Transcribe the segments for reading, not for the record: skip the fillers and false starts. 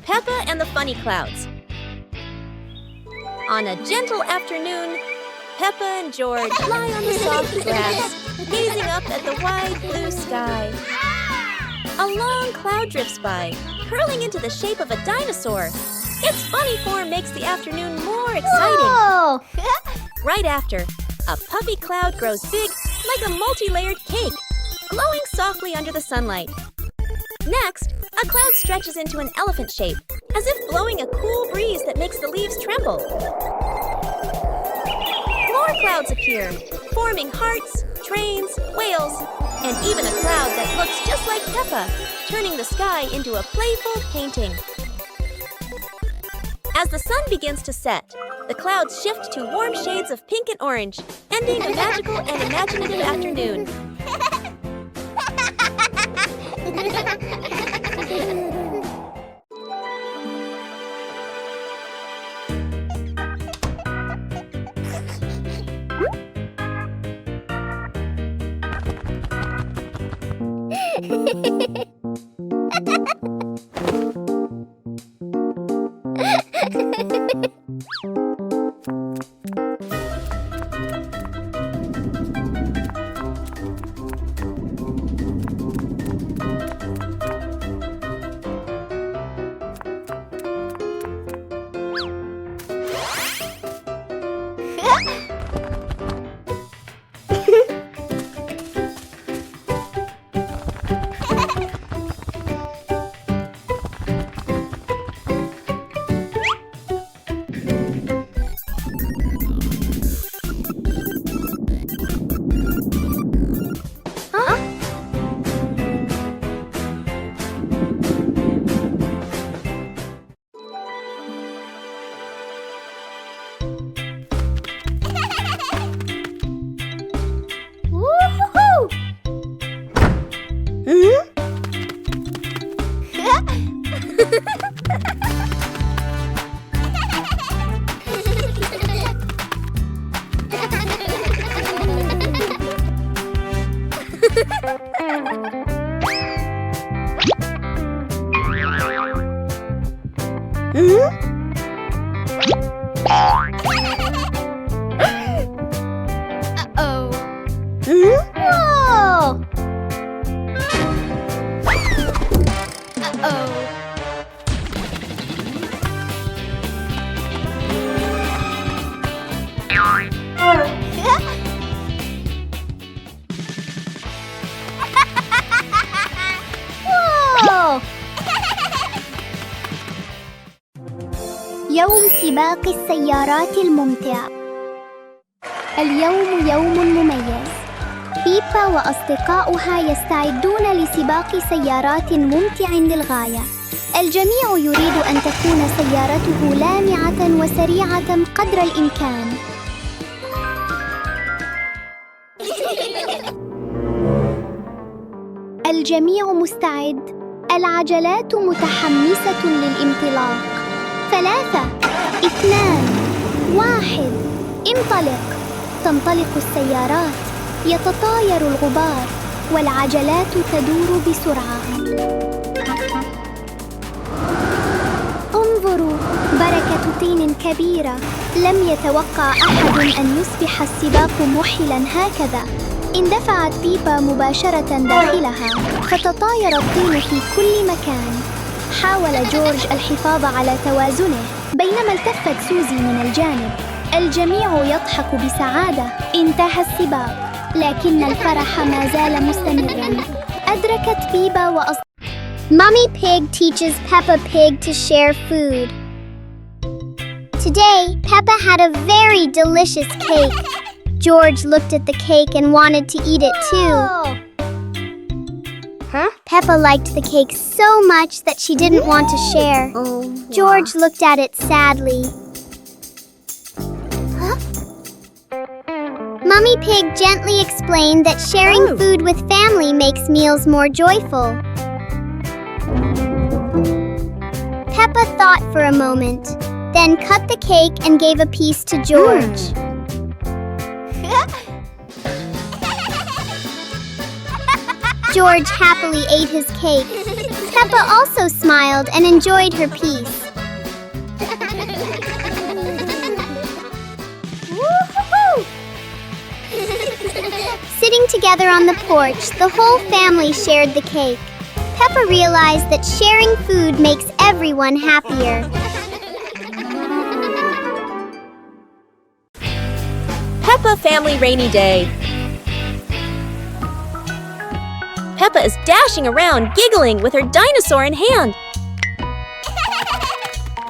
Peppa and the Funny Clouds. On a gentle afternoon, Peppa and George lie on the soft grass, gazing up at the wide blue sky. A long cloud drifts by, curling into the shape of a dinosaur. Its funny form makes the afternoon more exciting. Right after, a puffy cloud grows big like a multi-layered cake, glowing softly under the sunlight. Next, a cloud stretches into an elephant shape, as if blowing a cool breeze that makes the leaves tremble. More clouds appear, forming hearts, trains, whales, and even a cloud that looks just like Peppa, turning the sky into a playful painting. As the sun begins to set, the clouds shift to warm shades of pink and orange, ending a magical and imaginative afternoon. يوم سباق السيارات الممتع. اليوم يوم مميز. بيبا وأصدقاؤها يستعدون لسباق سيارات ممتع للغاية. الجميع يريد أن تكون سيارته لامعة وسريعة قدر الإمكان. الجميع مستعد. العجلات متحمسة للانطلاق. 3 2 1 انطلق. تنطلق السيارات، يتطاير الغبار، والعجلات تدور بسرعة. انظروا، بركة طين كبيرة. لم يتوقع أحد أن يصبح السباق محلا هكذا. اندفعت بيبا مباشرة داخلها، فتطاير الطين في كل مكان. حاول جورج الحفاظ على توازنه، بينما التفت سوزي من الجانب. الجميع يضحك بسعادة. انتهى السباق، لكن الفرح ما زال مستمراً. أدركت بيبا Mommy Pig teaches Peppa Pig to share food. Today, Peppa had a very delicious cake. George looked at the cake and wanted to eat it too. Peppa liked the cake so much that she didn't want to share. George looked at it sadly. Mummy Pig gently explained that sharing food with family makes meals more joyful. Peppa thought for a moment, then cut the cake and gave a piece to George. George happily ate his cake. Peppa also smiled and enjoyed her piece. Sitting together on the porch, the whole family shared the cake. Peppa realized that sharing food makes everyone happier. Peppa Family Rainy Day. Peppa is dashing around, giggling with her dinosaur in hand.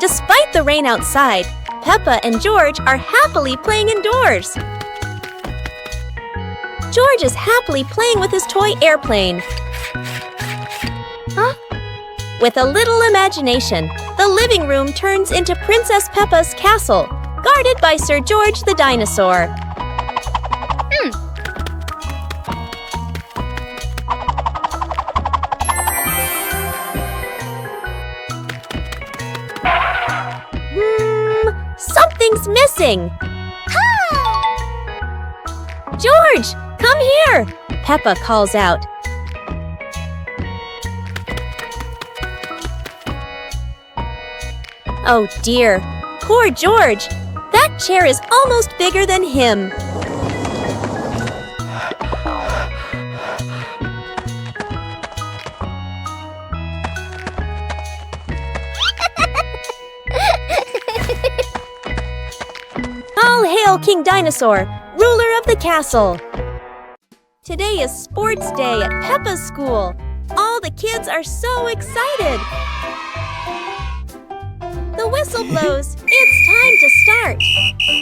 Despite the rain outside, Peppa and George are happily playing indoors. George is happily playing with his toy airplane. With a little imagination, the living room turns into Princess Peppa's castle, guarded by Sir George the dinosaur. Something's missing! George, come here! Peppa calls out. Oh dear, poor George! That chair is almost bigger than him. All hail King Dinosaur, ruler of the castle! Today is sports day at Peppa's school. All the kids are so excited. The whistle blows. It's time to start.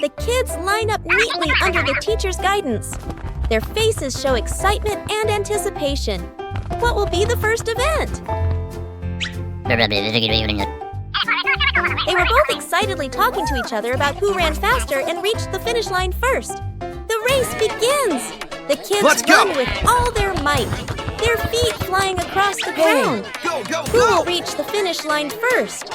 The kids line up neatly under the teacher's guidance. Their faces show excitement and anticipation. What will be the first event? They were both excitedly talking to each other about who ran faster and reached the finish line first. The race begins! The kids run with all their might, their feet flying across the ground. Who will reach the finish line first?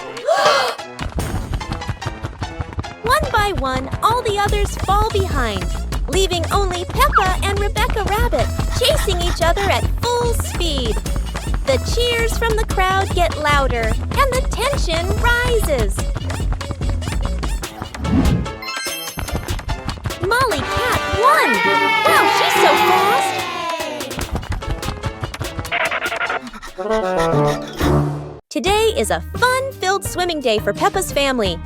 One by one, all the others fall behind, leaving only Peppa and Rebecca Rabbit chasing each other at full speed. The cheers from the crowd get louder, and the tension rises. Molly Cat won! Wow, she's so fast! Today is a fun-filled swimming day for Peppa's family.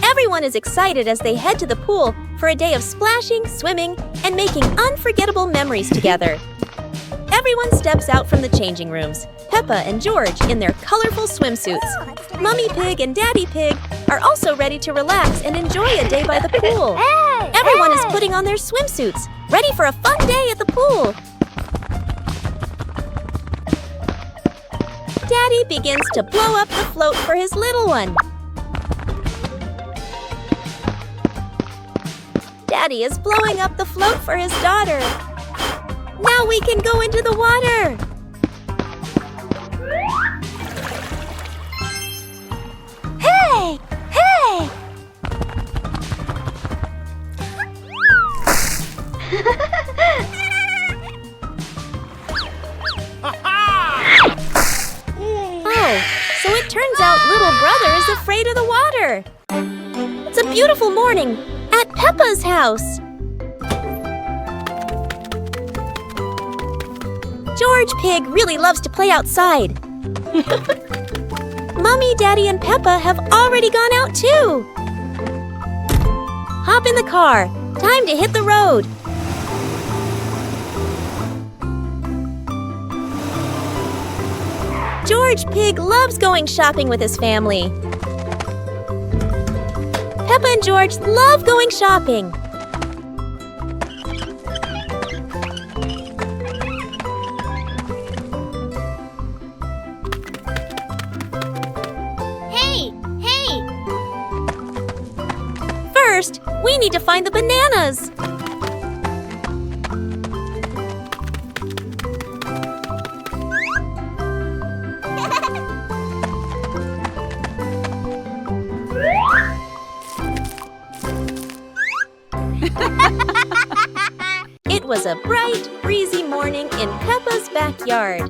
Everyone is excited as they head to the pool for a day of splashing, swimming, and making unforgettable memories together. Everyone steps out from the changing rooms, Peppa and George in their colorful swimsuits. Mummy Pig and Daddy Pig are also ready to relax and enjoy a day by the pool. Everyone is putting on their swimsuits, ready for a fun day at the pool. Daddy begins to blow up the float for his little one. Daddy is blowing up the float for his daughter. Now we can go into the water! Hey! Hey! Oh, so it turns out little brother is afraid of the water. It's a beautiful morning at Peppa's house. George Pig really loves to play outside. Mommy, Daddy, and Peppa have already gone out too. Hop in the car. Time to hit the road. George Pig loves going shopping with his family. Peppa and George love going shopping. First, we need to find the bananas. It was was a bright, breezy morning in Peppa's backyard.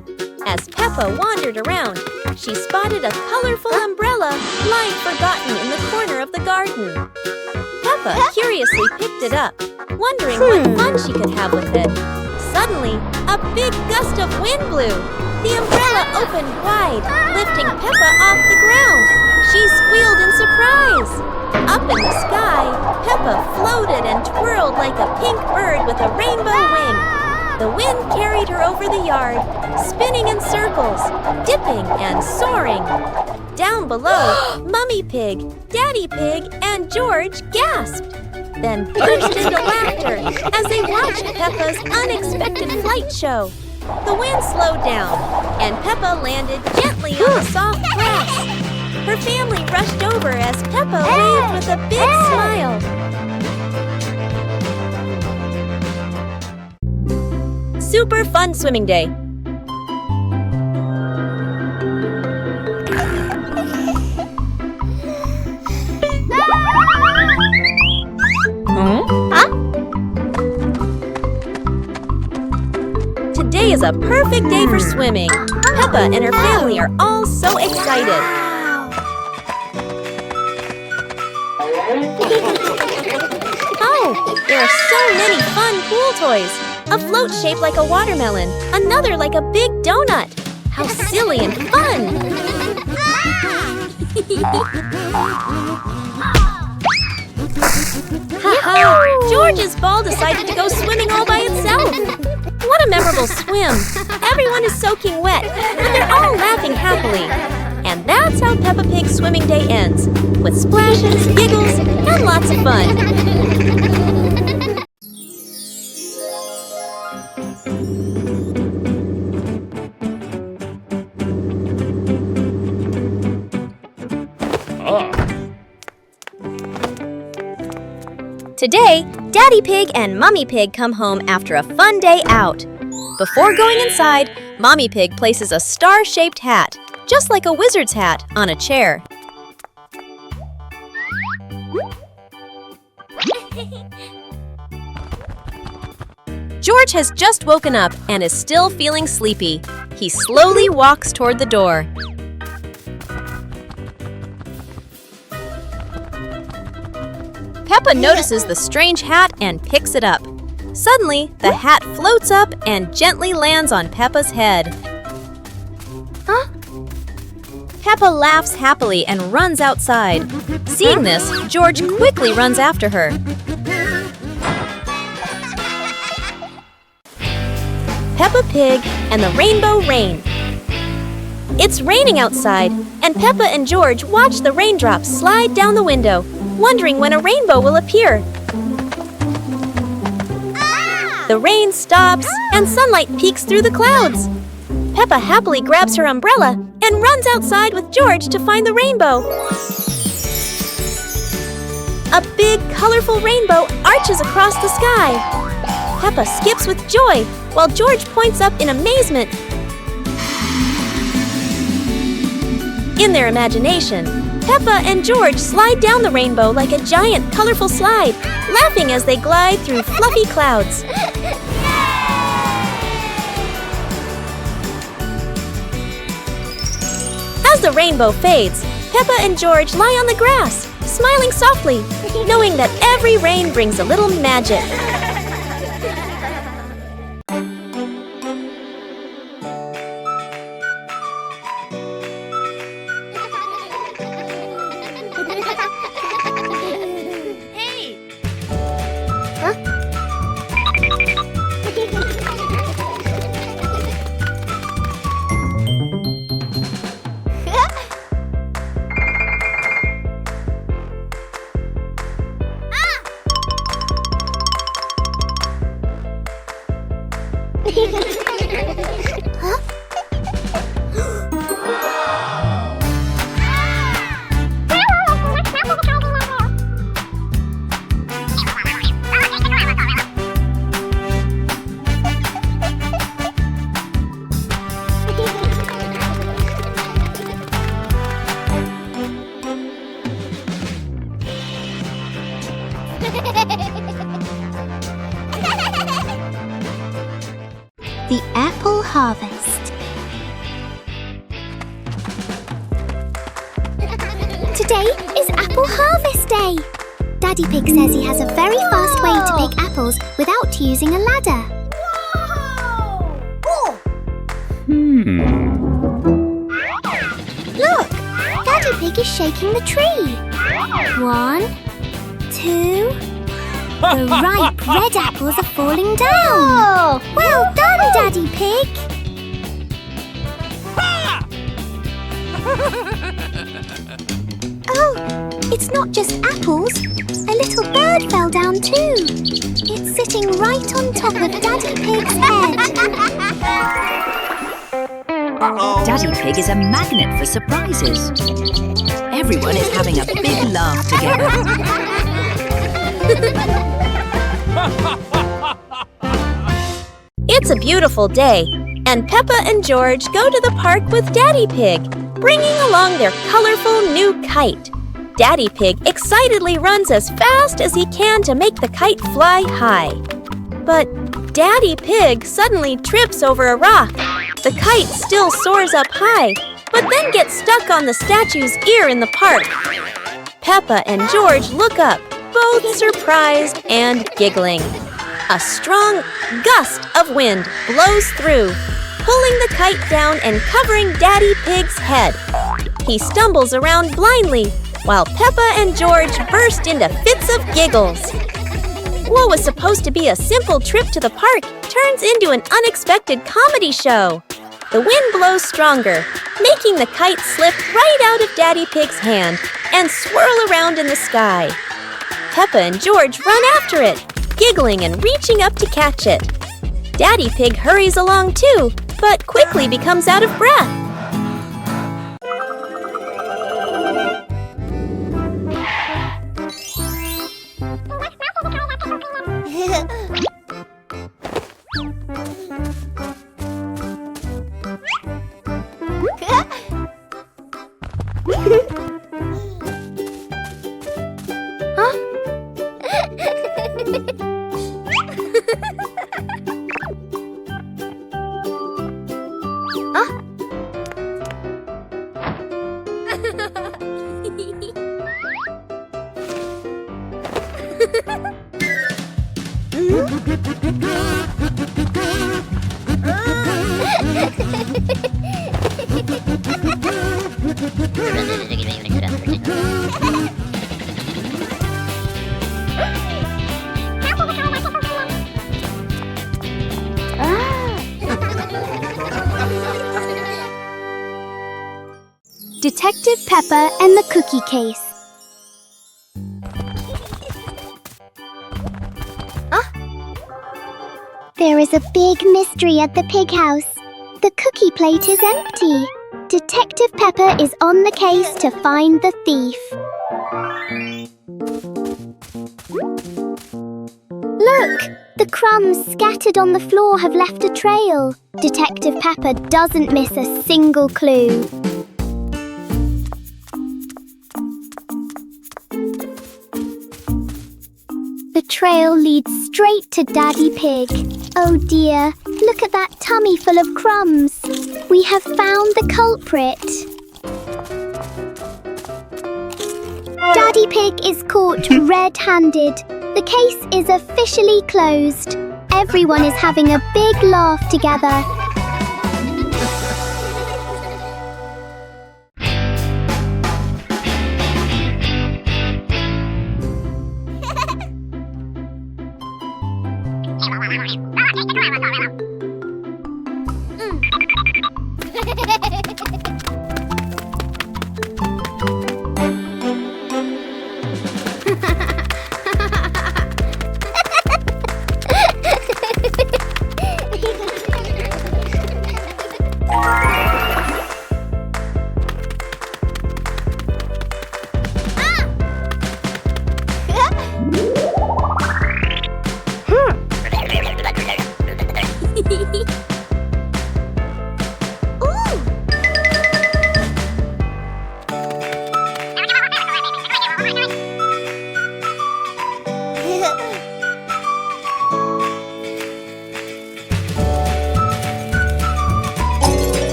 As Peppa wandered around, she spotted a colorful umbrella lying forgotten in the corner of the garden. Peppa curiously picked it up, wondering what fun she could have with it. Suddenly, a big gust of wind blew. The umbrella opened wide, lifting Peppa off the ground. She squealed in surprise. Up in the sky, Peppa floated and twirled like a pink bird with a rainbow wing. The wind carried her over the yard, spinning in circles, dipping and soaring. Down below, Mummy Pig, Daddy Pig, and George gasped, then burst into laughter as they watched Peppa's unexpected flight show. The wind slowed down, and Peppa landed gently on the soft grass. Her family rushed over as Peppa waved with a big smile. Super fun swimming day. Today is a perfect day for swimming. Peppa and her family are all so excited. Oh, there are so many fun pool toys. A float shaped like a watermelon, another like a big donut. How silly and fun! Ha-ha! George's ball decided to go swimming all by itself. What a memorable swim! Everyone is soaking wet, but they're all laughing happily. And that's how Peppa Pig's swimming day ends, with splashes, giggles, and lots of fun. Today, Daddy Pig and Mummy Pig come home after a fun day out. Before going inside, Mommy Pig places a star-shaped hat, just like a wizard's hat, on a chair. George has just woken up and is still feeling sleepy. He slowly walks toward the door. Peppa notices the strange hat and picks it up. Suddenly, the hat floats up and gently lands on Peppa's head. Huh? Peppa laughs happily and runs outside. Seeing this, George quickly runs after her. Peppa Pig and the Rainbow Rain. It's raining outside, and Peppa and George watch the raindrops slide down the window, wondering when a rainbow will appear. The rain stops, and sunlight peeks through the clouds. Peppa happily grabs her umbrella and runs outside with George to find the rainbow. A big, colorful rainbow arches across the sky. Peppa skips with joy, while George points up in amazement. In their imagination, Peppa and George slide down the rainbow like a giant, colorful slide, laughing as they glide through fluffy clouds. As the rainbow fades, Peppa and George lie on the grass, smiling softly, knowing that every rain brings a little magic. Today is Apple Harvest Day. Daddy Pig says he has a very fast way to pick apples without using a ladder. Look! Daddy Pig is shaking the tree. 1, 2... The ripe red apples are falling down. Well done, Daddy Pig. Oh, it's not just apples. A little bird fell down too. It's sitting right on top of Daddy Pig's head. Daddy Pig is a magnet for surprises. Everyone is having a big laugh together. It's a beautiful day, and Peppa and George go to the park with Daddy Pig, bringing along their colorful new kite. Daddy Pig excitedly runs as fast as he can to make the kite fly high. But Daddy Pig suddenly trips over a rock. The kite still soars up high, but then gets stuck on the statue's ear in the park. Peppa and George look up, both surprised and giggling. A strong gust of wind blows through, pulling the kite down and covering Daddy Pig's head. He stumbles around blindly, while Peppa and George burst into fits of giggles. What was supposed to be a simple trip to the park turns into an unexpected comedy show. The wind blows stronger, making the kite slip right out of Daddy Pig's hand and swirl around in the sky. Peppa and George run after it, giggling and reaching up to catch it. Daddy Pig hurries along too, but quickly becomes out of breath. Detective Peppa and the Cookie Case. There is a big mystery at the pig house. The cookie plate is empty. Detective Peppa is on the case to find the thief. Look! The crumbs scattered on the floor have left a trail. Detective Peppa doesn't miss a single clue. The trail leads straight to Daddy Pig. Oh dear, look at that tummy full of crumbs. We have found the culprit. Daddy Pig is caught red-handed. The case is officially closed. Everyone is having a big laugh together.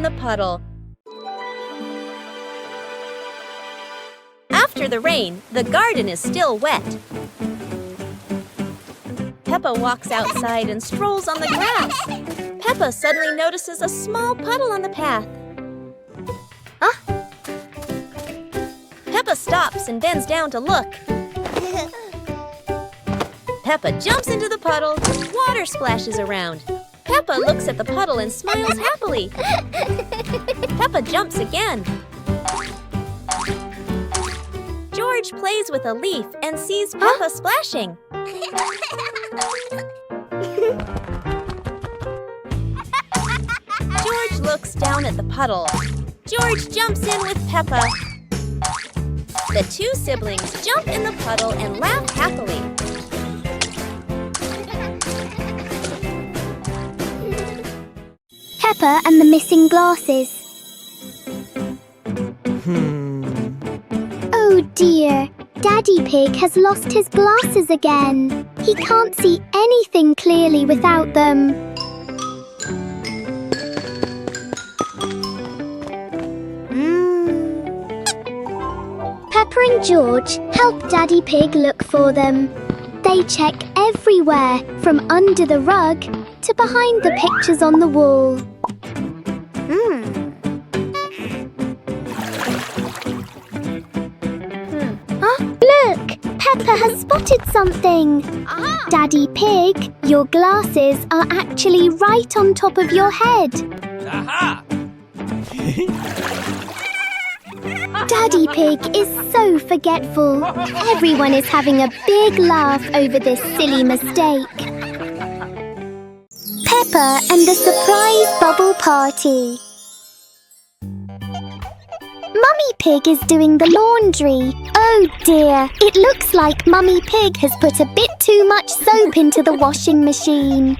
the puddle. After the rain, the garden is still wet. Peppa walks outside and strolls on the grass. Peppa suddenly notices a small puddle on the path. Peppa stops and bends down to look. Peppa jumps into the puddle. Water splashes around. Peppa looks at the puddle and smiles happily. Peppa jumps again. George plays with a leaf and sees Peppa splashing. George looks down at the puddle. George jumps in with Peppa. The two siblings jump in the puddle and laugh happily. Peppa and the missing glasses. Oh dear, Daddy Pig has lost his glasses again. He can't see anything clearly without them. Peppa and George help Daddy Pig look for them. They check everywhere, from under the rug to behind the pictures on the wall. Look! Peppa has spotted something. Daddy Pig, your glasses are actually right on top of your head. Aha! Daddy Pig is so forgetful. Everyone is having a big laugh over this silly mistake. Peppa and the surprise bubble party. Mummy Pig is doing the laundry. Oh dear, it looks like Mummy Pig has put a bit too much soap into the washing machine.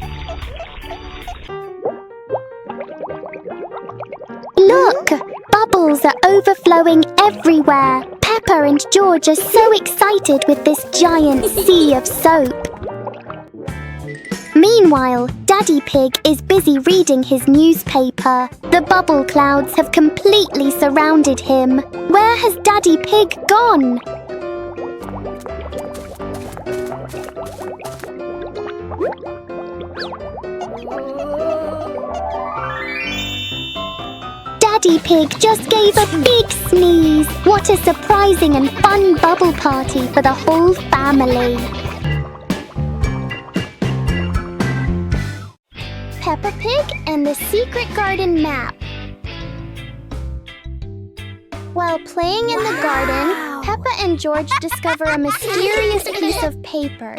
Look! Bubbles are overflowing everywhere. Peppa and George are so excited with this giant sea of soap. Meanwhile, Daddy Pig is busy reading his newspaper. The bubble clouds have completely surrounded him. Where has Daddy Pig gone? Daddy Pig just gave a big sneeze. What a surprising and fun bubble party for the whole family. Peppa Pig and the Secret Garden Map. While playing in the garden, Peppa and George discover a mysterious piece of paper.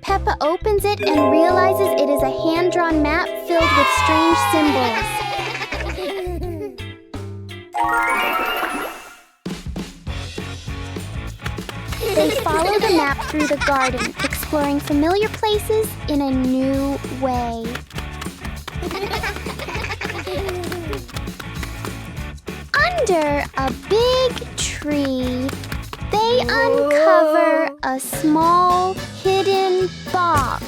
Peppa opens it and realizes it is a hand-drawn map filled with strange symbols. They follow the map through the garden, exploring familiar places in a new way. Under a big tree, they uncover a small hidden box.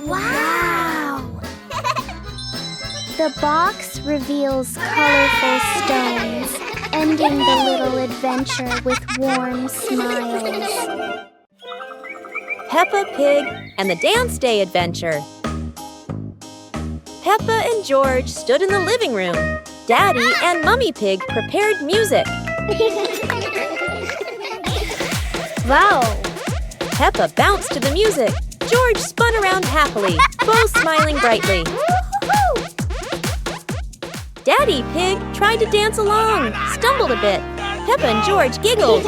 Wow! The box reveals colorful stones, ending the little adventure with warm smiles. Peppa Pig and the Dance Day Adventure. Peppa and George stood in the living room. Daddy and Mummy Pig prepared music. Wow! Peppa bounced to the music. George spun around happily, both smiling brightly. Daddy Pig tried to dance along, stumbled a bit. Peppa and George giggled.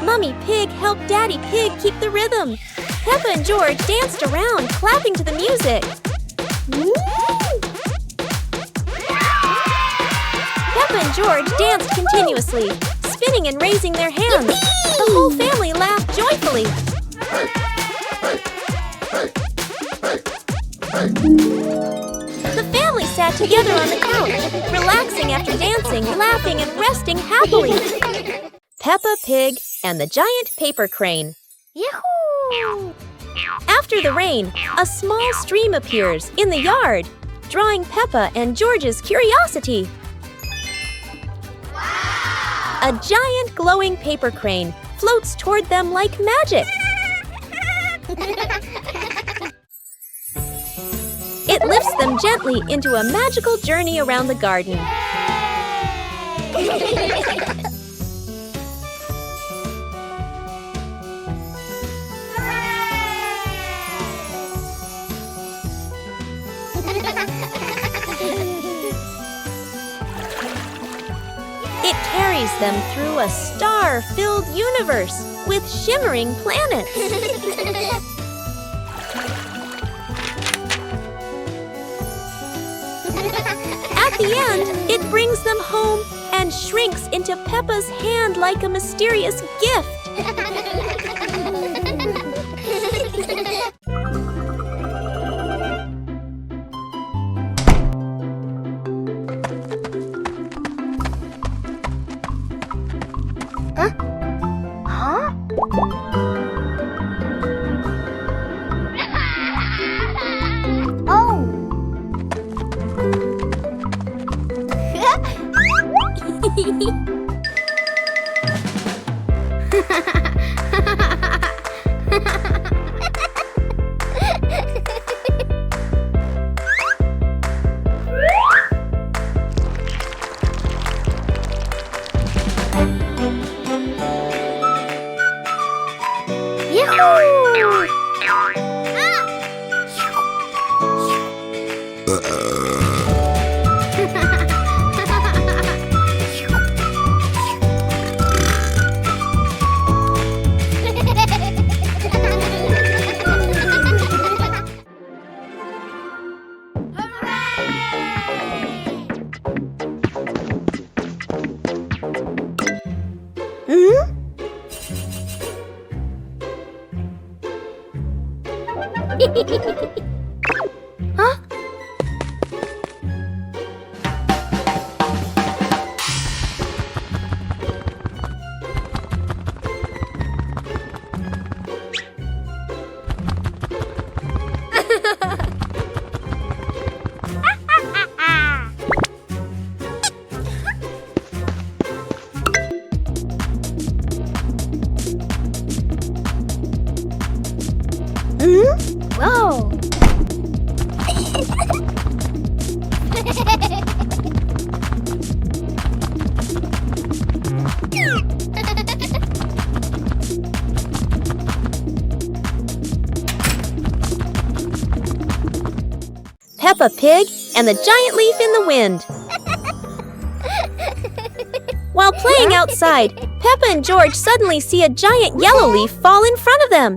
Mummy Pig helped Daddy Pig keep the rhythm. Peppa and George danced around, clapping to the music. Peppa and George danced continuously, spinning and raising their hands. The whole family laughed joyfully. The family sat together on the couch, relaxing after dancing, laughing and resting happily. Peppa Pig and the Giant Paper Crane. Yahoo! After the rain, a small stream appears in the yard, drawing Peppa and George's curiosity. A giant glowing paper crane floats toward them like magic. It lifts them gently into a magical journey around the garden. It carries them through a star-filled universe with shimmering planets. At the end, it brings them home and shrinks into Peppa's hand like a mysterious gift. Whoa! Peppa Pig and the giant leaf in the wind. While playing outside, Peppa and George suddenly see a giant yellow leaf fall in front of them.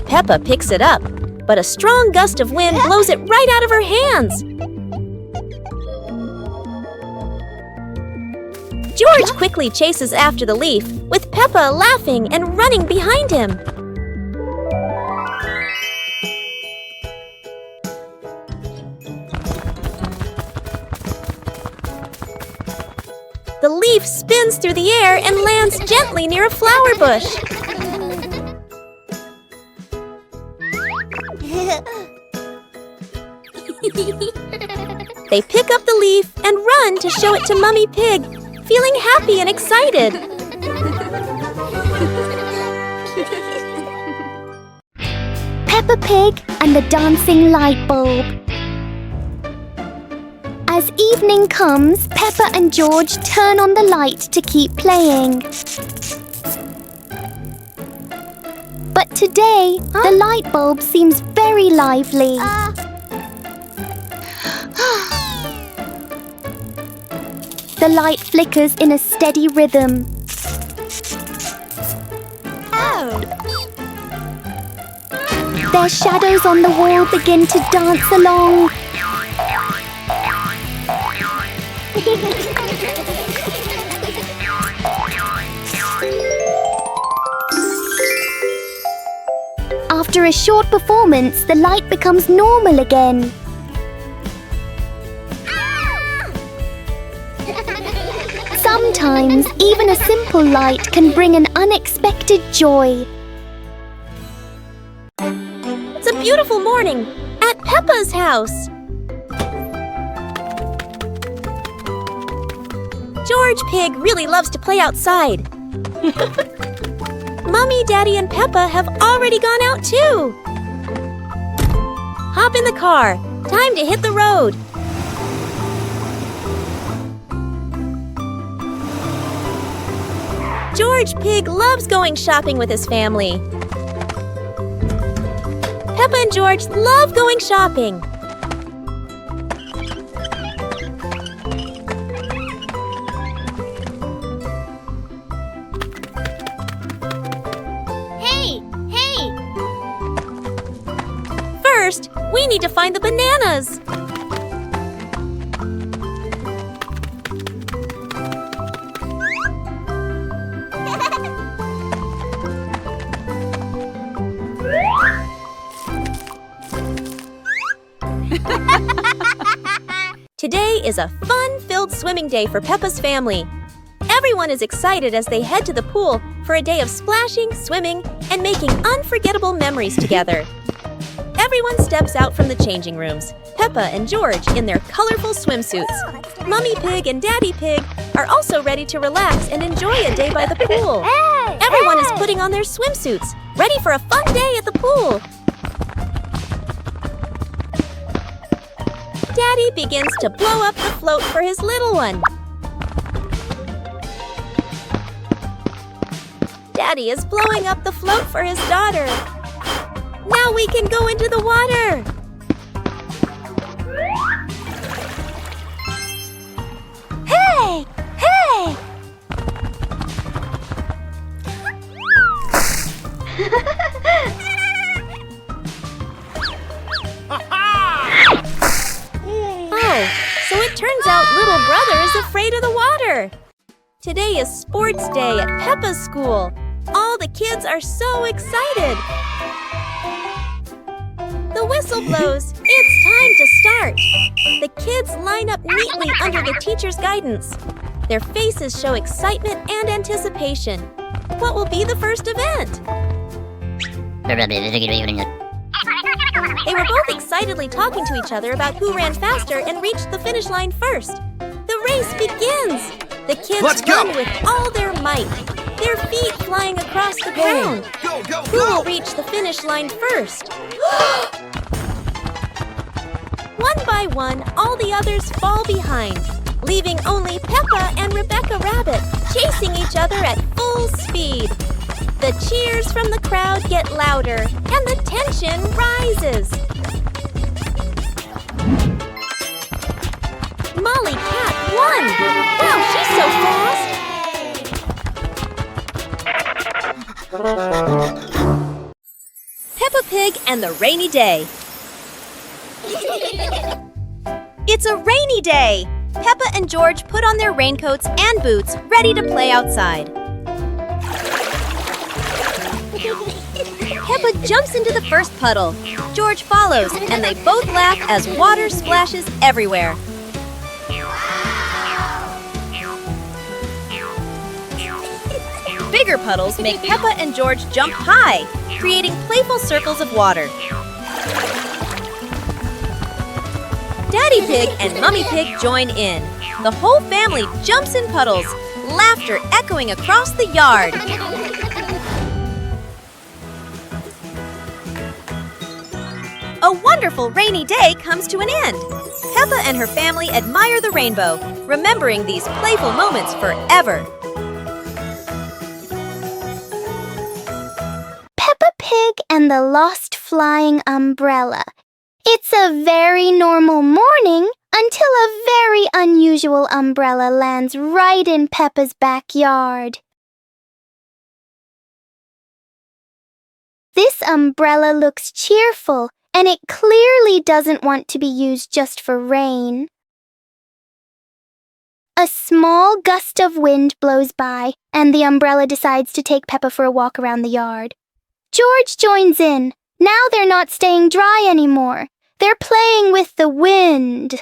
Peppa picks it up, but a strong gust of wind blows it right out of her hands. George quickly chases after the leaf, with Peppa laughing and running behind him. The leaf spins through the air and lands gently near a flower bush. They pick up the leaf and run to show it to Mummy Pig, feeling happy and excited. Peppa Pig and the dancing light bulb. As evening comes, Peppa and George turn on the light to keep playing. But today, the light bulb seems very lively. The light flickers in a steady rhythm. Their shadows on the wall begin to dance along. After a short performance, the light becomes normal again. Sometimes, even a simple light can bring an unexpected joy. It's a beautiful morning at Peppa's house. George Pig really loves to play outside. Mommy, Daddy, and Peppa have already gone out too. Hop in the car. Time to hit the road. George Pig loves going shopping with his family. Peppa and George love going shopping. Hey! First, we need to find the bananas. Today is a fun-filled swimming day for Peppa's family. Everyone is excited as they head to the pool for a day of splashing, swimming, and making unforgettable memories together. Everyone steps out from the changing rooms, Peppa and George in their colorful swimsuits. Mummy Pig and Daddy Pig are also ready to relax and enjoy a day by the pool. Everyone is putting on their swimsuits, ready for a fun day at the pool. Daddy begins to blow up the float for his little one. Daddy is blowing up the float for his daughter. Now we can go into the water. Hey! Oh, so it turns out little brother is afraid of the water. Today is sports day at Peppa's school. All the kids are so excited. The whistle blows. It's time to start. The kids line up neatly under the teacher's guidance. Their faces show excitement and anticipation. What will be the first event? They were both excitedly talking to each other about who ran faster and reached the finish line first. The race begins. The kids run with all their might, their feet flying across the ground. Who will reach the finish line first? One by one, all the others fall behind, leaving only Peppa and Rebecca Rabbit chasing each other at full speed. The cheers from the crowd get louder, and the tension rises. Molly Cat won! Wow, she's so fast! Peppa Pig and the Rainy Day. It's a rainy day! Peppa and George put on their raincoats and boots, ready to play outside. Peppa jumps into the first puddle. George follows, and they both laugh as water splashes everywhere. Bigger puddles make Peppa and George jump high, creating playful circles of water. Daddy Pig and Mummy Pig join in. The whole family jumps in puddles, laughter echoing across the yard. A wonderful rainy day comes to an end. Peppa and her family admire the rainbow, remembering these playful moments forever. Peppa Pig and the Lost Flying Umbrella. It's a very normal morning until a very unusual umbrella lands right in Peppa's backyard. This umbrella looks cheerful, and it clearly doesn't want to be used just for rain. A small gust of wind blows by, and the umbrella decides to take Peppa for a walk around the yard. George joins in. Now they're not staying dry anymore. They're playing with the wind.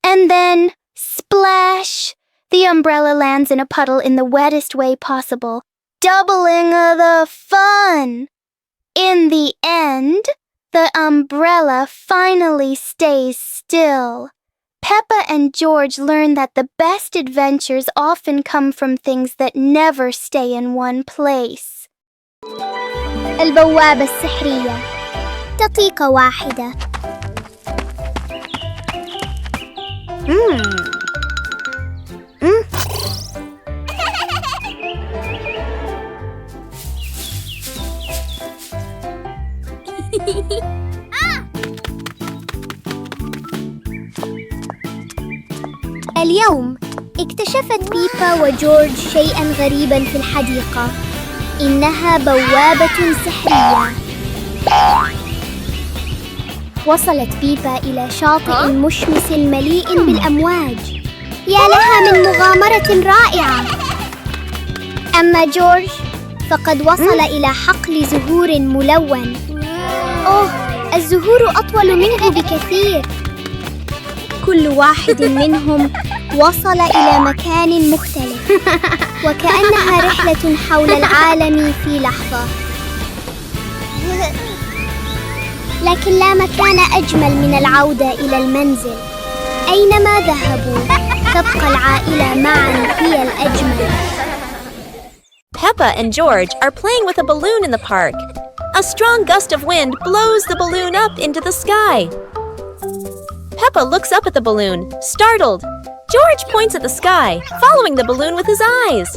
And then, splash! The umbrella lands in a puddle in the wettest way possible, doubling the fun. In the end, the umbrella finally stays still. Peppa and George learn that the best adventures often come from things that never stay in one place. البوابة السحرية. دقيقة واحدة. اليوم اكتشفت بيبا وجورج شيئاً غريباً في الحديقة. إنها بوابة سحرية. وصلت بيبا إلى شاطئ مشمس مليء بالأمواج. يا لها من مغامرة رائعة. أما جورج فقد وصل إلى حقل زهور ملون. أوه، الزهور أطول منه بكثير. كل واحد منهم وصل إلى مكان مختلف، وكأنها رحلة حول العالم في لحظة. لكن لا مكان أجمل من العودة إلى المنزل. أينما ذهبوا تبقى العائلة معا هي الأجمل. Peppa and George are playing with a balloon in the park. A strong gust of wind blows the balloon up into the sky. Peppa looks up at the balloon, startled. George points at the sky, following the balloon with his eyes.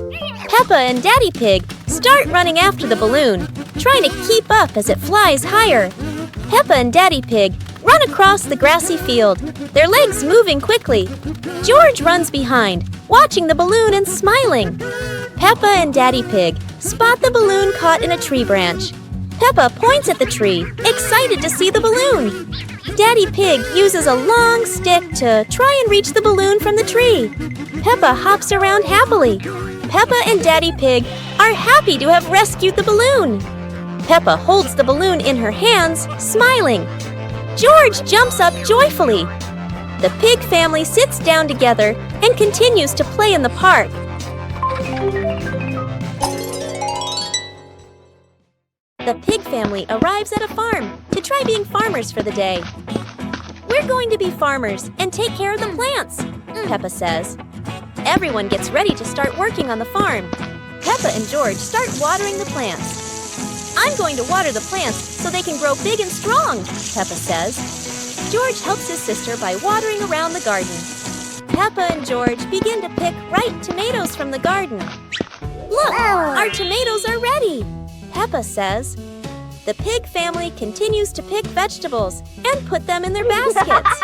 Peppa and Daddy Pig start running after the balloon, trying to keep up as it flies higher. Peppa and Daddy Pig run across the grassy field, their legs moving quickly. George runs behind, watching the balloon and smiling. Peppa and Daddy Pig spot the balloon caught in a tree branch. Peppa points at the tree, excited to see the balloon. Daddy Pig uses a long stick to try and reach the balloon from the tree. Peppa hops around happily. Peppa and Daddy Pig are happy to have rescued the balloon. Peppa holds the balloon in her hands, smiling. George jumps up joyfully. The pig family sits down together and continues to play in the park. The pig family arrives at a farm to try being farmers for the day. We're going to be farmers and take care of the plants, Peppa says. Everyone gets ready to start working on the farm. Peppa and George start watering the plants. I'm going to water the plants so they can grow big and strong, Peppa says. George helps his sister by watering around the garden. Peppa and George begin to pick ripe tomatoes from the garden. Look, our tomatoes are ready, Peppa says. The pig family continues to pick vegetables and put them in their baskets.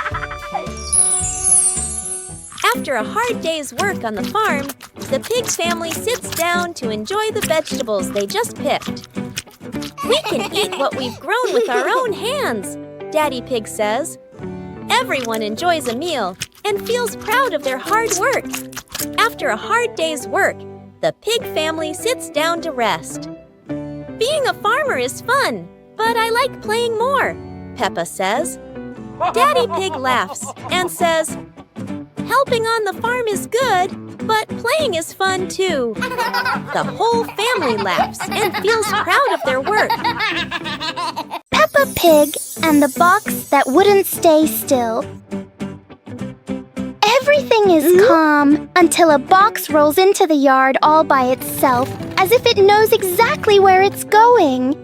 After a hard day's work on the farm, the pig family sits down to enjoy the vegetables they just picked. We can eat what we've grown with our own hands, Daddy Pig says. Everyone enjoys a meal and feels proud of their hard work. After a hard day's work, the pig family sits down to rest. Being a farmer is fun, but I like playing more, Peppa says. Daddy Pig laughs and says, helping on the farm is good, but playing is fun too. The whole family laughs and feels proud of their work. Peppa Pig and the box that wouldn't stay still. Everything is calm until a box rolls into the yard all by itself, as if it knows exactly where it's going.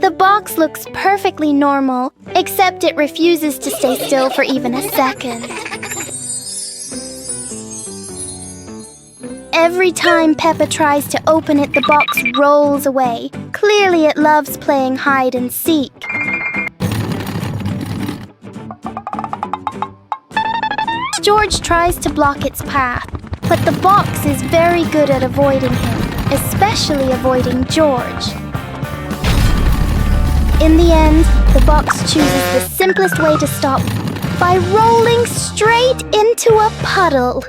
The box looks perfectly normal, except it refuses to stay still for even a second. Every time Peppa tries to open it, the box rolls away. Clearly it loves playing hide and seek. George tries to block its path, but the box is very good at avoiding him, especially avoiding George. In the end, the box chooses the simplest way to stop by rolling straight into a puddle.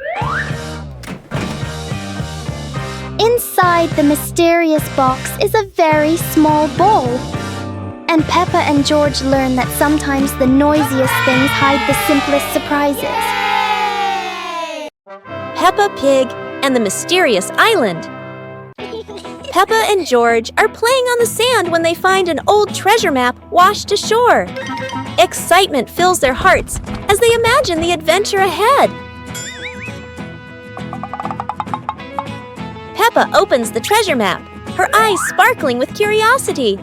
Inside the mysterious box is a very small bowl. And Peppa and George learn that sometimes the noisiest things hide the simplest surprises. Peppa Pig and the Mysterious Island. Peppa and George are playing on the sand when they find an old treasure map washed ashore. Excitement fills their hearts as they imagine the adventure ahead. Peppa opens the treasure map, her eyes sparkling with curiosity.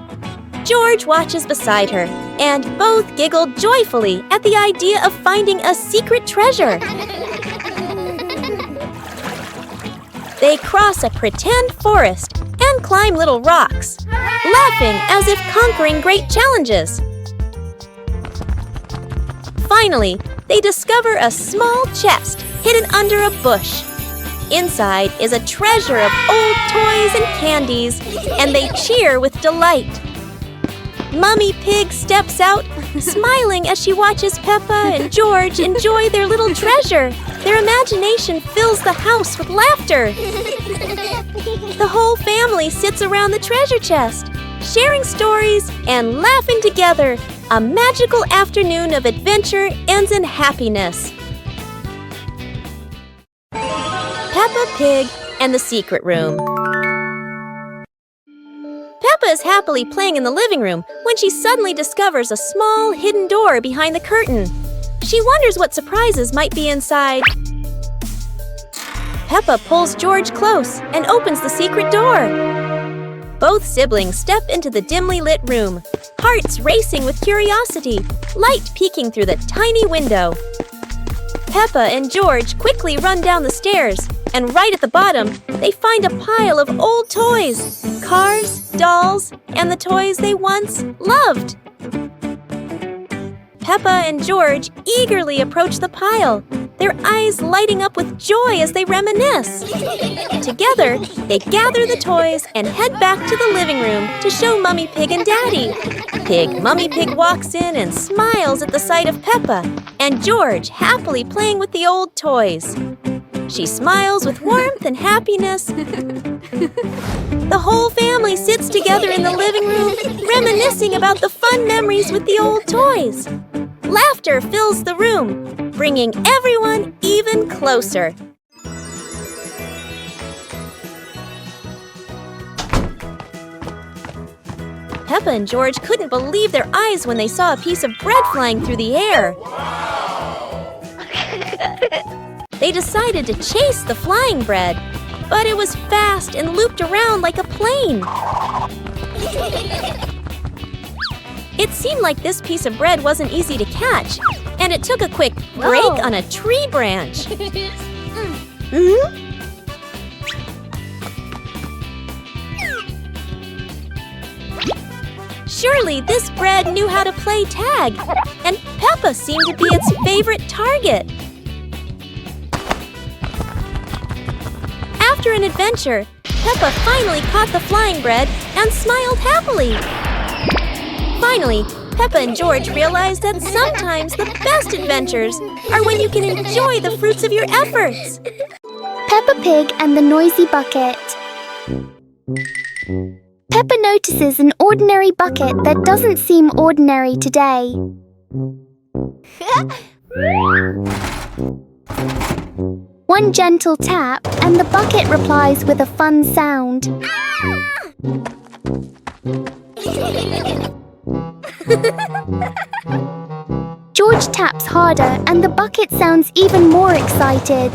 George watches beside her, and both giggle joyfully at the idea of finding a secret treasure. They cross a pretend forest and climb little rocks, laughing as if conquering great challenges. Finally, they discover a small chest hidden under a bush. Inside is a treasure of old toys and candies, and they cheer with delight. Mummy Pig steps out, smiling as she watches Peppa and George enjoy their little treasure. Their imagination fills the house with laughter. The whole family sits around the treasure chest, sharing stories and laughing together. A magical afternoon of adventure ends in happiness. Peppa Pig and the Secret Room. Peppa is happily playing in the living room when she suddenly discovers a small hidden door behind the curtain. She wonders what surprises might be inside. Peppa pulls George close and opens the secret door. Both siblings step into the dimly lit room, hearts racing with curiosity, light peeking through the tiny window. Peppa and George quickly run down the stairs, and right at the bottom, they find a pile of old toys, cars, dolls, and the toys they once loved. Peppa and George eagerly approach the pile, their eyes lighting up with joy as they reminisce. Together, they gather the toys and head back to the living room to show Mummy Pig and Daddy. Mummy Pig walks in and smiles at the sight of Peppa and George happily playing with the old toys. She smiles with warmth and happiness. The whole family sits together in the living room, reminiscing about the fun memories with the old toys. Laughter fills the room, bringing everyone even closer. Peppa and George couldn't believe their eyes when they saw a piece of bread flying through the air. They decided to chase the flying bread, but it was fast and looped around like a plane. It seemed like this piece of bread wasn't easy to catch, and it took a quick break on a tree branch. Surely this bread knew how to play tag, and Peppa seemed to be its favorite target. After an adventure, Peppa finally caught the flying bread and smiled happily. Finally, Peppa and George realized that sometimes the best adventures are when you can enjoy the fruits of your efforts. Peppa Pig and the Noisy Bucket. Peppa notices an ordinary bucket that doesn't seem ordinary today. One gentle tap, and the bucket replies with a fun sound. George taps harder, and the bucket sounds even more excited.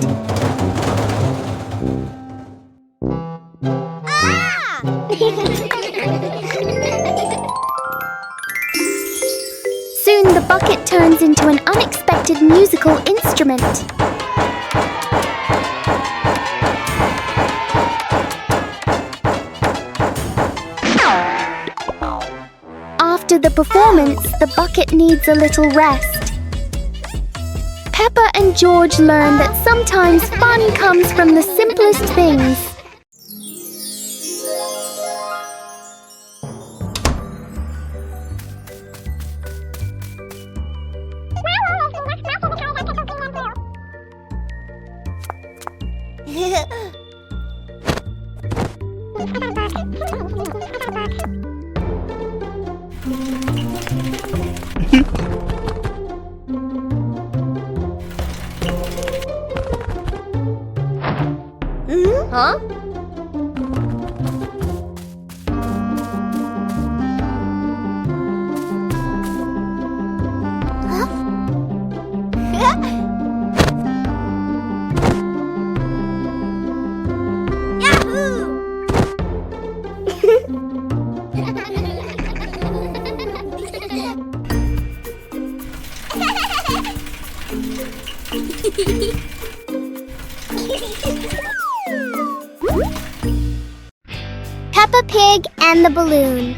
Soon the bucket turns into an unexpected musical instrument. After the performance, the bucket needs a little rest. Peppa and George learn that sometimes fun comes from the simplest things. Peppa Pig and the balloon.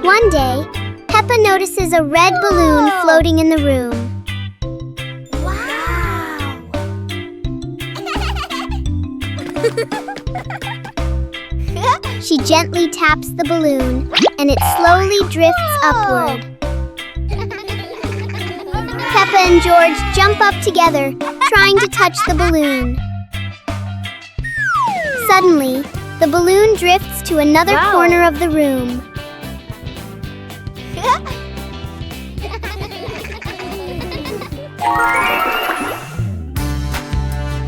One day, Peppa notices a red balloon floating in the room. Wow! She gently taps the balloon, and it slowly drifts upward. Peppa and George jump up together, trying to touch the balloon. Suddenly, the balloon drifts to another corner of the room.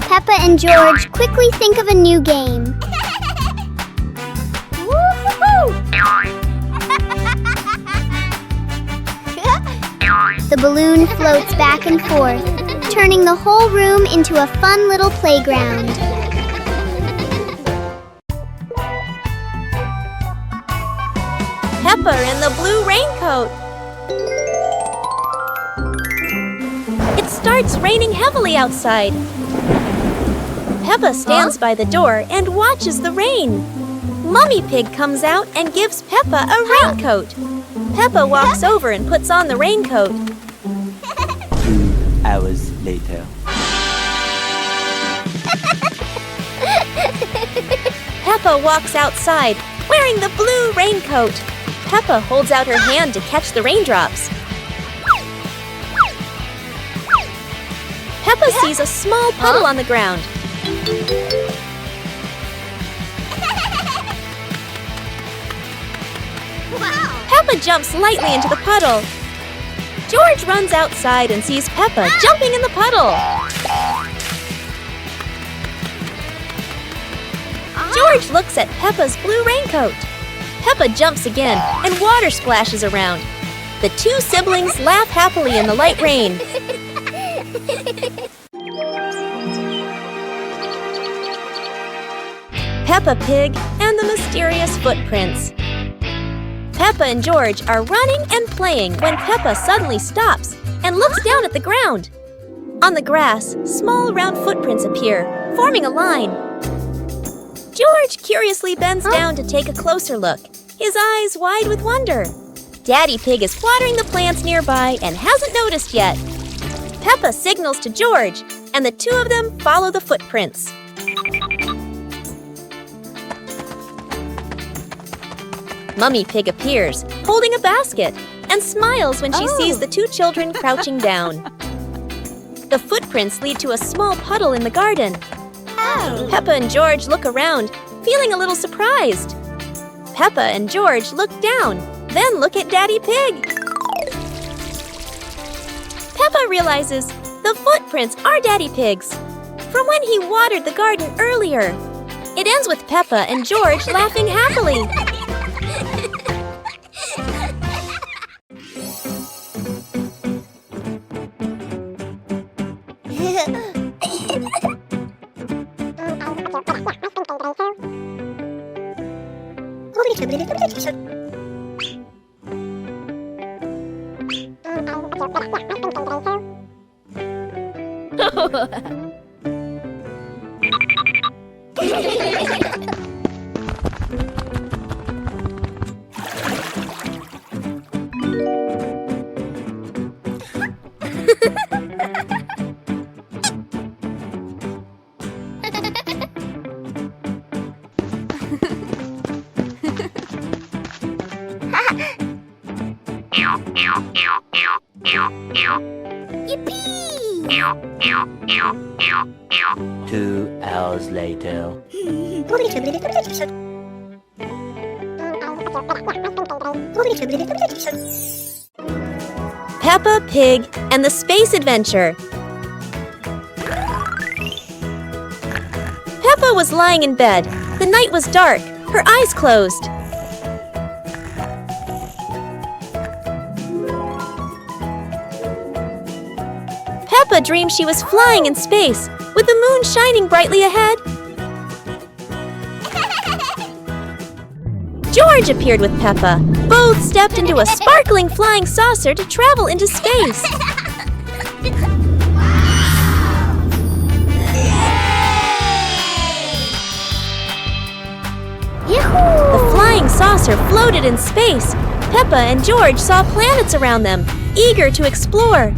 Peppa and George quickly think of a new game. The balloon floats back and forth, turning the whole room into a fun little playground. Peppa in the blue raincoat. It starts raining heavily outside. Peppa stands by the door and watches the rain. Mummy Pig comes out and gives Peppa a raincoat. Peppa walks over and puts on the raincoat. 2 hours later. Peppa walks outside, wearing the blue raincoat. Peppa holds out her hand to catch the raindrops. Peppa sees a small puddle on the ground. Peppa jumps lightly into the puddle. George runs outside and sees Peppa jumping in the puddle. George looks at Peppa's blue raincoat. Peppa jumps again and water splashes around. The two siblings laugh happily in the light rain. Peppa Pig and the mysterious footprints. Peppa and George are running and playing when Peppa suddenly stops and looks down at the ground. On the grass, small round footprints appear, forming a line. George curiously bends down to take a closer look, his eyes wide with wonder. Daddy Pig is watering the plants nearby and hasn't noticed yet. Peppa signals to George, and the two of them follow the footprints. Mummy Pig appears, holding a basket, and smiles when she sees the two children crouching down. The footprints lead to a small puddle in the garden. Peppa and George look around, feeling a little surprised. Peppa and George look down, then look at Daddy Pig. Peppa realizes the footprints are Daddy Pig's, from when he watered the garden earlier. It ends with Peppa and George laughing happily. Yippee! 2 hours later. Peppa Pig and the Space Adventure. Peppa was lying in bed. The night was dark, her eyes closed. Peppa dreamed she was flying in space, with the moon shining brightly ahead. George appeared with Peppa. Both stepped into a sparkling flying saucer to travel into space. The flying saucer floated in space. Peppa and George saw planets around them, eager to explore.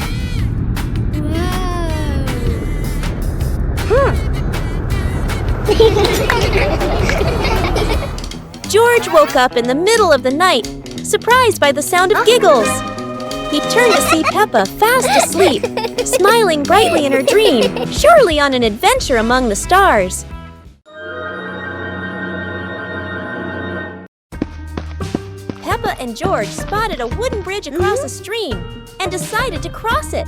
George woke up in the middle of the night, surprised by the sound of giggles. He turned to see Peppa fast asleep, smiling brightly in her dream, surely on an adventure among the stars. Peppa and George spotted a wooden bridge across a stream and decided to cross it.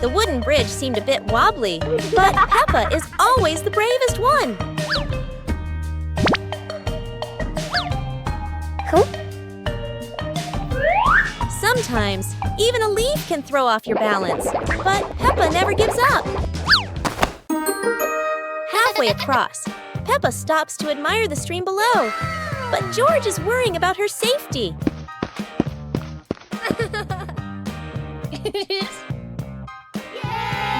The wooden bridge seemed a bit wobbly, but Peppa is always the bravest one. Sometimes, even a leaf can throw off your balance, but Peppa never gives up. Halfway across, Peppa stops to admire the stream below, but George is worrying about her safety.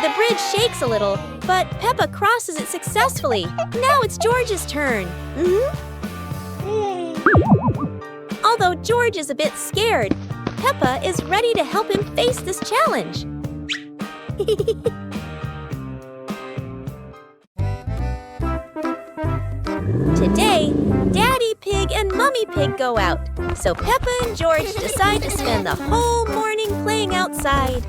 The bridge shakes a little, but Peppa crosses it successfully. Now it's George's turn. Although George is a bit scared, Peppa is ready to help him face this challenge. Today, Daddy Pig and Mummy Pig go out, so Peppa and George decide to spend the whole morning playing outside.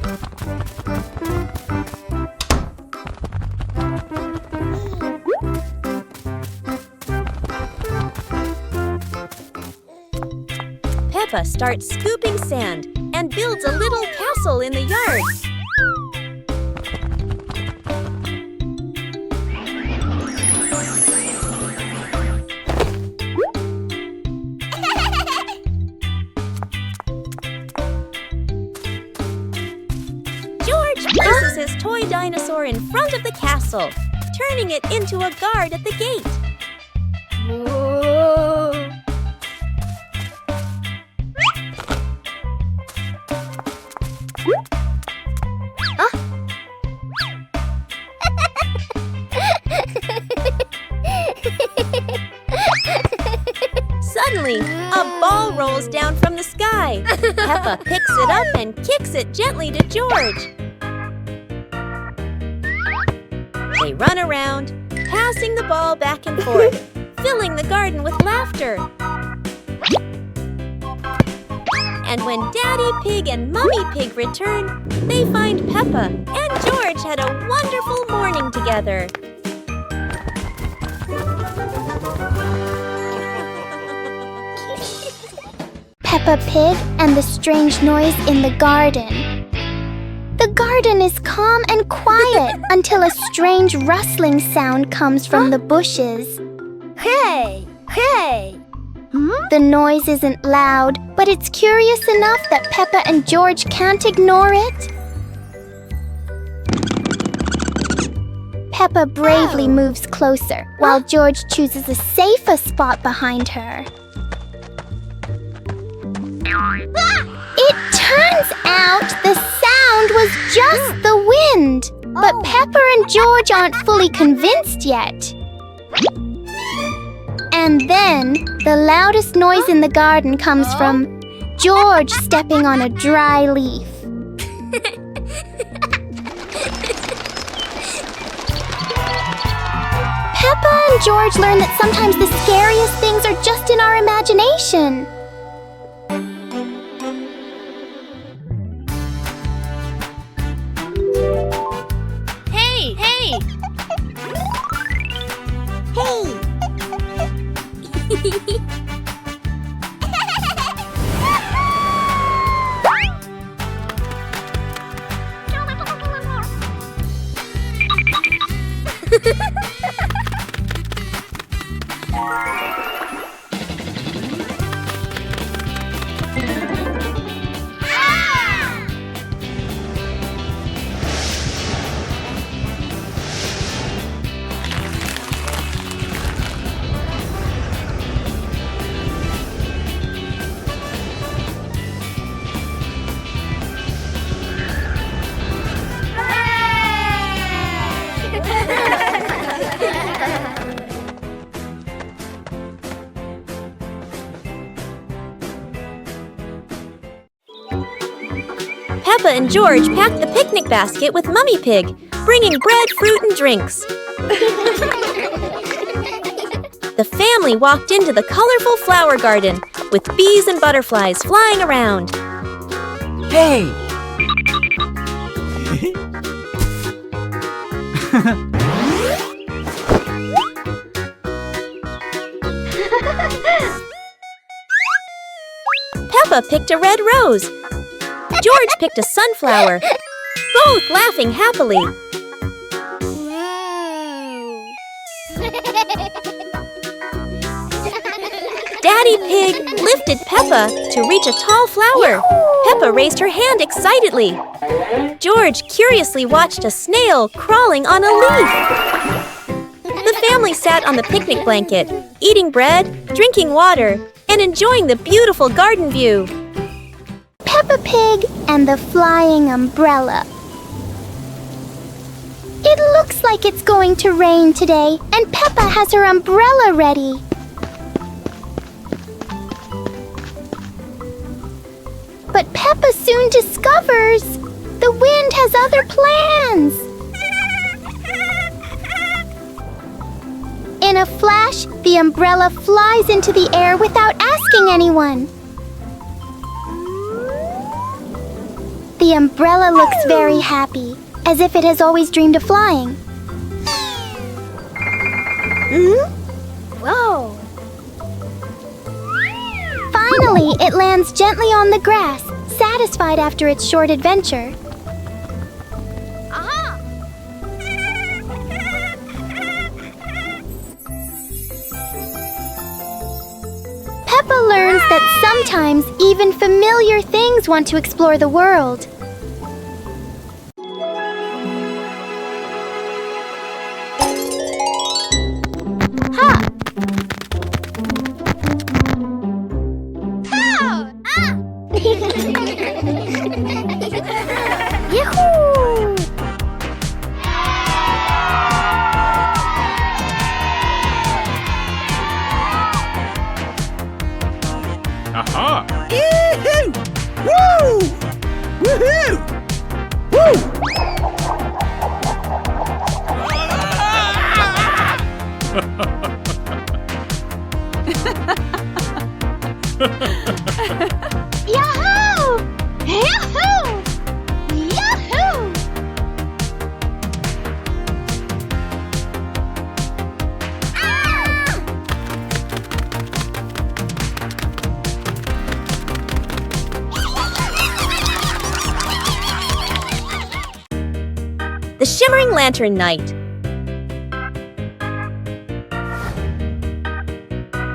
Peppa starts scooping sand and builds a little castle in the yard. George places his toy dinosaur in front of the castle, turning it into a guard at the gate. Suddenly, a ball rolls down from the sky. Peppa picks it up and kicks it gently to George. They run around, passing the ball back and forth, filling the garden with laughter. And when Daddy Pig and Mummy Pig return, they find Peppa and George had a wonderful morning together. Peppa Pig and the strange noise in the garden. The garden is calm and quiet until a strange rustling sound comes from the bushes. Hey! Hey! The noise isn't loud, but it's curious enough that Peppa and George can't ignore it. Peppa bravely moves closer, while George chooses a safer spot behind her. It turns out the sound was just the wind, but Peppa and George aren't fully convinced yet. And then, the loudest noise in the garden comes from George stepping on a dry leaf. Peppa and George learn that sometimes the scariest things are just in our imagination. Hey! Hey! Peppa and George packed the picnic basket with Mummy Pig, bringing bread, fruit, and drinks. The family walked into the colorful flower garden with bees and butterflies flying around. Hey! Peppa picked a red rose. George picked a sunflower, both laughing happily. Daddy Pig lifted Peppa to reach a tall flower. Peppa raised her hand excitedly. George curiously watched a snail crawling on a leaf. The family sat on the picnic blanket, eating bread, drinking water, and enjoying the beautiful garden view. Peppa Pig and the flying umbrella. It looks like it's going to rain today, and Peppa has her umbrella ready. But Peppa soon discovers the wind has other plans. In a flash, the umbrella flies into the air without asking anyone. The umbrella looks very happy, as if it has always dreamed of flying. Whoa! Finally, it lands gently on the grass, satisfied after its short adventure. Peppa learns that sometimes even familiar things want to explore the world. Yahoo! Aha! Yee-hoo! Woo! Woohoo! Woo! Yahoo! Yahoo! Yahoo! The Shimmering Lantern Night.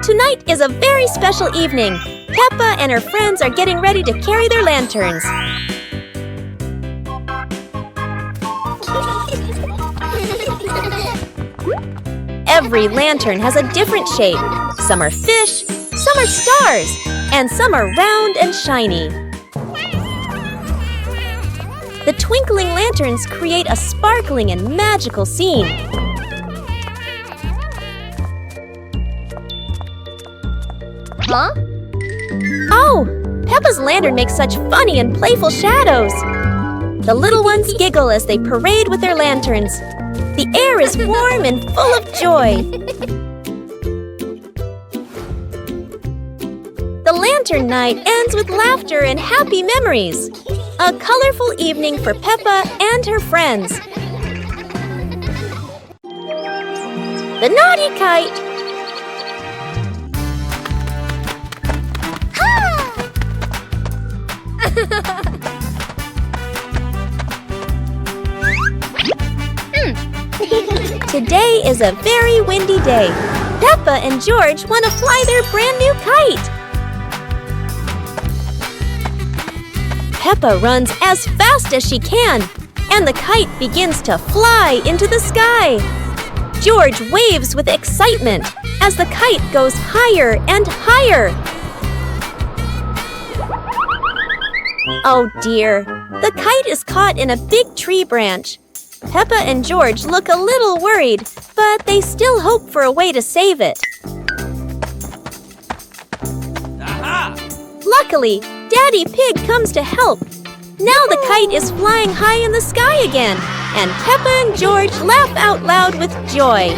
Tonight is a very special evening. Peppa and her friends are getting ready to carry their lanterns. Every lantern has a different shape. Some are fish, some are stars, and some are round and shiny. The twinkling lanterns create a sparkling and magical scene. Huh? Oh, Peppa's lantern makes such funny and playful shadows. The little ones giggle as they parade with their lanterns. The air is warm and full of joy. The lantern night ends with laughter and happy memories. A colorful evening for Peppa and her friends. The Naughty Kite. Today is a very windy day. Peppa and George want to fly their brand new kite. Peppa runs as fast as she can, and the kite begins to fly into the sky. George waves with excitement as the kite goes higher and higher. Oh dear, the kite is caught in a big tree branch. Peppa and George look a little worried, but they still hope for a way to save it. Aha! Luckily, Daddy Pig comes to help. Now the kite is flying high in the sky again, and Peppa and George laugh out loud with joy.